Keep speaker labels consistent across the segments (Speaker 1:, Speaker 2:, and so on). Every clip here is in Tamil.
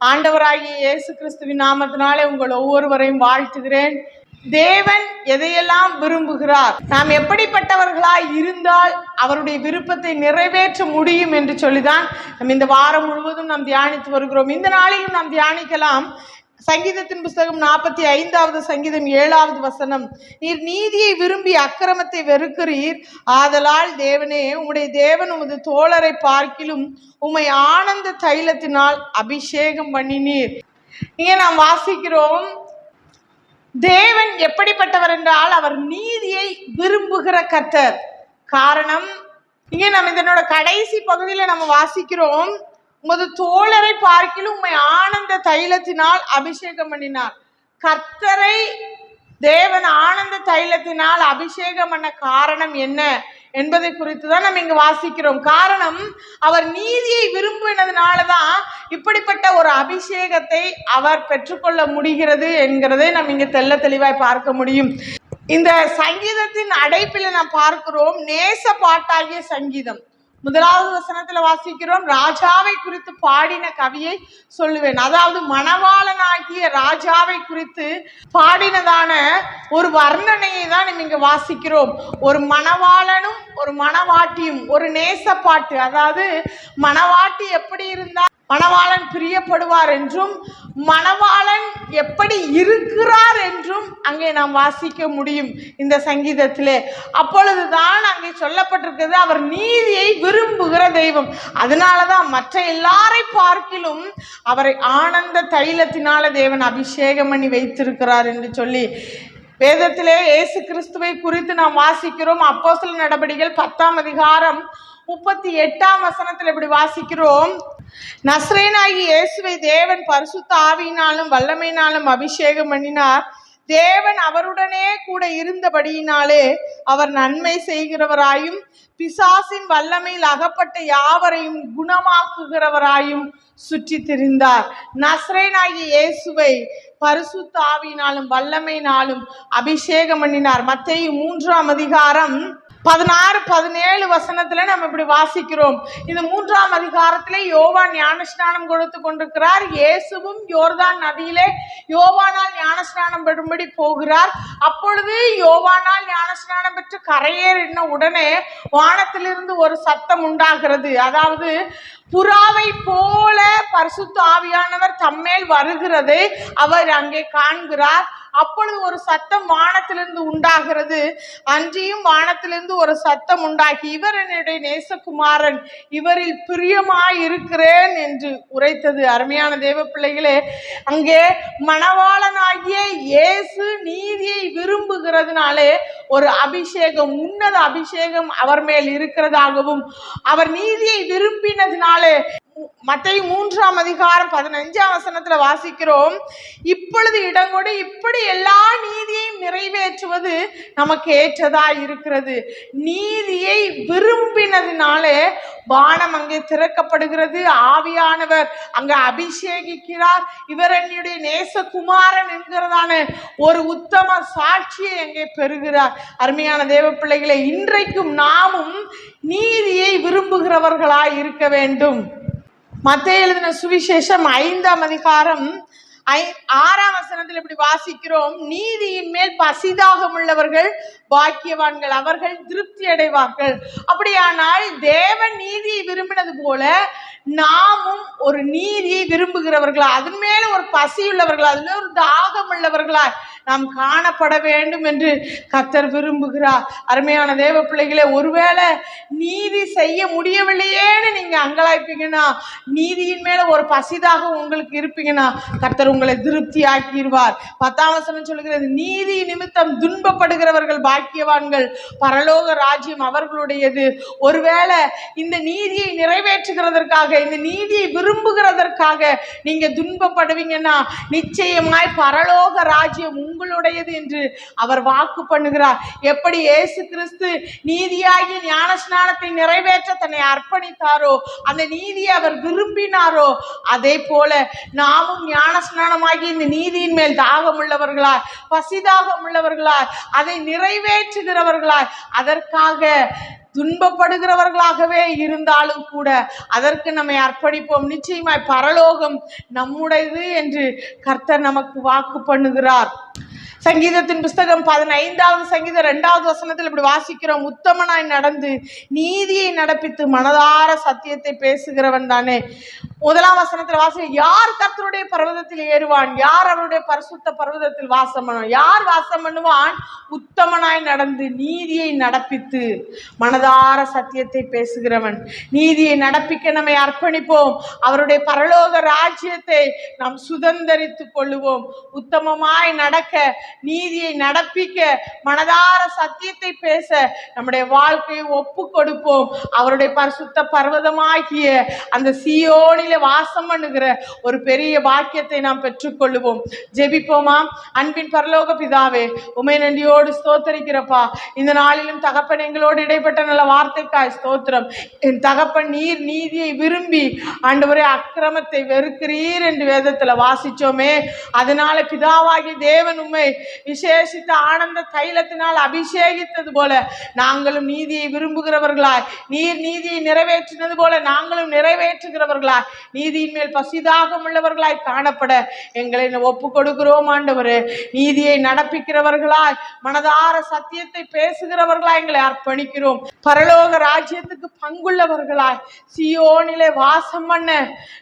Speaker 1: ஆண்டவராகிய இயேசு கிறிஸ்துவின் நாமத்தினாலே உங்கள் ஒவ்வொருவரையும் வாழ்த்துகிறேன். தேவன் எதையெல்லாம் விரும்புகிறார், நாம் எப்படிப்பட்டவர்களாய் இருந்தால் அவருடைய விருப்பத்தை நிறைவேற்ற முடியும் என்று சொல்லிதான் நம்ம இந்த வாரம் முழுவதும் நாம் தியானித்து வருகிறோம். இந்த நாளிலும் நாம் தியானிக்கலாம். சங்கீதத்தின் புஸ்தகம் 45வது சங்கீதம் 7வது வசனம். நீர் நீதியை விரும்பி அக்கிரமத்தை வெறுக்கிறீர், ஆதலால் தேவனே உம்முடைய தேவன் உமது தோழரை பார்க்கிலும் உம்மை ஆனந்த தைலத்தினால் அபிஷேகம் பண்ணினீர். இங்கே நாம் வாசிக்கிறோம், தேவன் எப்படிப்பட்டவர் என்றால் அவர் நீதியை விரும்புகிற கர்த்தர். காரணம், இங்கே நம்ம இதனோட கடைசி பகுதியில் நம்ம வாசிக்கிறோம், உமது தோழரை பார்க்கிலும் உம்மை ஆனந்த தைலத்தினால் அபிஷேகம் பண்ணினார். கர்த்தரை தேவன் ஆனந்த தைலத்தினால் அபிஷேகம் பண்ண காரணம் என்ன என்பதை குறித்து தான் நம்ம இங்க வாசிக்கிறோம். காரணம், அவர் நீதியை விரும்பினதுனாலதான் இப்படிப்பட்ட ஒரு அபிஷேகத்தை அவர் பெற்றுக்கொள்ள முடிகிறது என்கிறதை நம்ம இங்க தெள்ள தெளிவாய் பார்க்க முடியும். இந்த சங்கீதத்தின் அடைப்பில் நாம் பார்க்கிறோம், நேச பாட்டாகிய சங்கீதம். 1வது வசனத்துல வாசிக்கிறோம், ராஜாவை குறித்து பாடின கவியை சொல்லுவேன். அதாவது மணவாளனாகிய ராஜாவை குறித்து பாடினதான ஒரு வர்ணனையை தான் நம்ம இங்க வாசிக்கிறோம். ஒரு மணவாளனும் ஒரு மணவாட்டியும் ஒரு நேச பாட்டு. அதாவது மணவாட்டி எப்படி இருந்தால் மணவாளன் பிரியப்படுவார் என்றும் மணவாளன் எப்படி இருக்கிறார் என்றும் அங்கே நாம் வாசிக்க முடியும் இந்த சங்கீதத்திலே. அப்பொழுதுதான் அங்கே சொல்லப்பட்டிருக்கிறது, அவர் நீதியை விரும்புகிற தெய்வம். அதனாலதான் மற்ற எல்லாரை பார்க்கிலும் அவரை ஆனந்த தைலத்தினால தேவன் அபிஷேகம் பண்ணி வைத்திருக்கிறார் என்று சொல்லி வேதத்திலே இயேசு கிறிஸ்துவை குறித்து நாம் வாசிக்கிறோம். அப்போஸ்தலர் நடபடிகள் 10ஆம் அதிகாரம் 38ஆம் வசனத்தில் இப்படி வாசிக்கிறோம், நசரேயனாகிய இயேசுவை தேவன் பரிசுத்த ஆவியினாலும் வல்லமையினாலும் அபிஷேகம் பண்ணினார். தேவன் அவருடனே கூட இருந்தபடியினாலே அவர் நன்மை செய்கிறவராயும் பிசாசின் வல்லமையில் அகப்பட்ட யாவரையும் குணமாக்குகிறவராயும் சுற்றி திரிந்தார். நசரேயனாகிய இயேசுவை பரிசுத்த ஆவியினாலும் வல்லமையினாலும் அபிஷேகம் பண்ணினார். மத்தேயு 3ஆம் அதிகாரம் 16-17 வசனத்துல நம்ம இப்படி வாசிக்கிறோம். இந்த 3ஆம் அதிகாரத்திலே யோவான் ஞானஸ்நானம் கொடுத்து கொண்டிருக்கிறார். இயேசுவும் யோர்தான் நதியிலே யோவானால் ஞானஸ்நானம் பெறும்படி போகிறார். அப்பொழுது யோவானால் ஞானஸ்நானம் பெற்று கரையேறின உடனே வானத்திலிருந்து ஒரு சத்தம் உண்டாகிறது. அதாவது புறாவை போல பரிசுத்த ஆவியானவர் தம்மேல் வருகிறதை அவர் அங்கே காண்கிறார். அப்பொழுது ஒரு சத்தம் வானத்திலிருந்து உண்டாகிறது. அன்றியும் வானத்திலிருந்து ஒரு சத்தம் உண்டாகி, இவர் என்னுடைய நேசகுமாரன், இவரில் பிரியமாய் இருக்கிறேன் என்று உரைத்தது. அருமையான தேவ பிள்ளைகளே, அங்கே மணவாளனாகிய இயேசு நீதியை விரும்புகிறதுனாலே ஒரு அபிஷேகம், உன்னத அபிஷேகம் அவர் மேல் இருக்கிறதாகவும், அவர் நீதியை விரும்பினதுனாலே மத்தேயு 3ஆம் அதிகாரம் 15ஆம் வசனத்துல வாசிக்கிறோம், இப்பொழுது இடங்கொடு இப்படி எல்லா நீதியையும் நிறைவேற்றுவது நமக்கு ஏற்றதா இருக்கிறது. நீதியை விரும்பினதினாலே வானம் அங்கே திறக்கப்படுகிறது. ஆவியானவர் அங்கே அபிஷேகிக்கிறார். இவர் என்னுடைய நேசகுமாரன் என்கிறதான ஒரு உத்தம சாட்சியை அங்கே பெறுகிறார். அருமையான தேவ பிள்ளைகளை, இன்றைக்கும் நாமும் நீதியை விரும்புகிறவர்களாய் இருக்க வேண்டும். மத்தேயு எழுதின சுவிசேஷம் 5ஆம் அதிகாரம் 6ஆம் வசனத்தில் இப்படி வாசிக்கிறோம், நீதியின் மேல் பசிதாகம் உள்ளவர்கள் பாக்கியவான்கள், அவர்கள் திருப்தி அடைவார்கள். அப்படியானால் தேவன் நீதியை விரும்பினது போல நாமும் ஒரு நீதியை விரும்புகிறவர்களா, அதன் மேல ஒரு பசி உள்ளவர்களா, அதுல ஒரு தாகம் உள்ளவர்களா நாம் காணப்பட வேண்டும் என்று கர்த்தர் விரும்புகிறார். அருமையான தேவ பிள்ளைகளே, ஒருவேளை நீதி செய்ய முடியவில்லையேன்னு நீங்க அங்கலாய்ப்பீங்கன்னா, நீதியின் மேல ஒரு பசிதாக உங்களுக்கு இருப்பீங்கன்னா கர்த்தர் உங்களை திருப்தி ஆக்கிடுவார். 10ஆம் வசனம் சொல்லுகிறது, நீதி நிமித்தம் துன்பப்படுகிறவர்கள் பாக்கியவான்கள், பரலோக ராஜ்யம் அவர்களுடையது. ஒருவேளை இந்த நீதியை நிறைவேற்றுகிறதற்காக, இந்த நீதியை விரும்புகிறதற்காக நீங்க துன்பப்படுவீங்கன்னா நிச்சயமாய் பரலோக ராஜ்யம் உங்களுடையது என்று அவர் வாக்கு பண்ணுகிறார். எப்படி இயேசு கிறிஸ்து நீதியாகிய ஞானஸ்நானத்தை நிறைவேற்ற தன்னை அர்ப்பணித்தாரோ, அந்த நீதியை அவர் விரும்பினாரோ, அதே போல நாமும் ஞானஸ்நானமாகி இந்த நீதியின் மேல் தாகம் உள்ளவர்களாய், பசிதாகம் உள்ளவர்களாய், அதை நிறைவேற்றுகிறவர்களாய், அதற்காக துன்பப்படுகிறவர்களாகவே இருந்தாலும் கூட அதற்கு நம்மை அர்ப்பணிப்போம். நிச்சயமாய் பரலோகம் நம்முடையது என்று கர்த்தர் நமக்கு வாக்கு பண்ணுகிறார். சங்கீதத்தின் புஸ்தகம் 15வது சங்கீதம் 2வது வசனத்தில் இப்படி வாசிக்கிறோம், உத்தமனாய் நடந்து நீதியை நடப்பித்து மனதார சத்தியத்தை பேசுகிறவன் தானே. 1ஆம் வசனத்தில் வாசி, யார் கர்த்தருடைய பர்வதத்தில் ஏறுவான், யார் அவருடைய பரிசுத்த பர்வதத்தில் வாசம் பண்ணுவான், யார் வாசம் பண்ணுவான், உத்தமனாய் நடந்து நீதியை நடப்பித்து மனதார சத்தியத்தை பேசுகிறவன். நீதியை நடப்பிக்க நம்மை அர்ப்பணிப்போம். அவருடைய பரலோக ராஜ்யத்தை நாம் சுதந்தரித்துக் கொள்ளுவோம். உத்தமமாய் நடக்க, நீதியை நடப்பிக்க, மனதார சத்தியத்தை பேச நம்முடைய வாழ்க்கையை ஒப்பு கொடுப்போம். அவருடைய பரிசுத்த பர்வதமாகிய அந்த சீயோனிலே வாசம் பண்ணுகிற ஒரு பெரிய பாக்கியத்தை நாம் பெற்றுக்கொள்ளுவோம். ஜெபிப்போமா. அன்பின் பரலோக பிதாவே, உமை நன்றியோடு ஸ்தோத்தரிக்கிறப்பா. இந்த நாளிலும் தகப்பன் எங்களோடு இடைப்பட்ட நல்ல வார்த்தைக்காய் ஸ்தோத்திரம். என் தகப்பன், நீர் நீதியை விரும்பி ஆண்டவரே அக்கிரமத்தை வெறுக்கிறீர் என்று வேதத்துல வாசிச்சோமே. அதனால பிதாவாகி தேவன் உம்மை விசேஷித்த ஆனந்த தைலத்தினால் அபிஷேகித்தது போல நாங்களும் நீதியை விரும்புகிறவர்களாய், நீர் நீதியை நிறைவேற்றினது போல நாங்களும் நிறைவேற்றுகிறவர்களாய், நீதியின் மேல் பசிதாகம் உள்ளவர்களாய் காணப்பட எங்களை ஒப்பு கொடுக்கிறோம். ஆண்டவரே, நீதியை நடப்பிக்கிறவர்களாய், மனதார சத்தியத்தை பேசுகிறவர்களாய் எங்களை அர்ப்பணிக்கிறோம். பரலோக ராஜ்யத்துக்கு பங்குள்ளவர்களாய் சீயோனிலே வாசம் பண்ண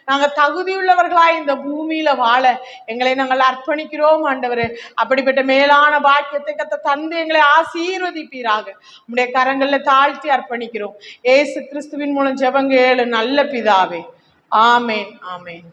Speaker 1: நாங்கள் தகுதியுள்ளவர்களாய் இந்த பூமியில வாழ எங்களை நாங்கள் அர்ப்பணிக்கிறோம். ஆண்டவரே, அப்படிப்பட்ட மேலான பாக்கியத்தை கத்த தந்து எங்களை ஆசீர்வதிப்பீராக. உம்முடைய கரங்களில் தாழ்த்தி அர்ப்பணிக்கிறோம். இயேசு கிறிஸ்துவின் மூலம் ஜெபங்க ஏழு நல்ல பிதாவே. ஆமேன், ஆமேன்.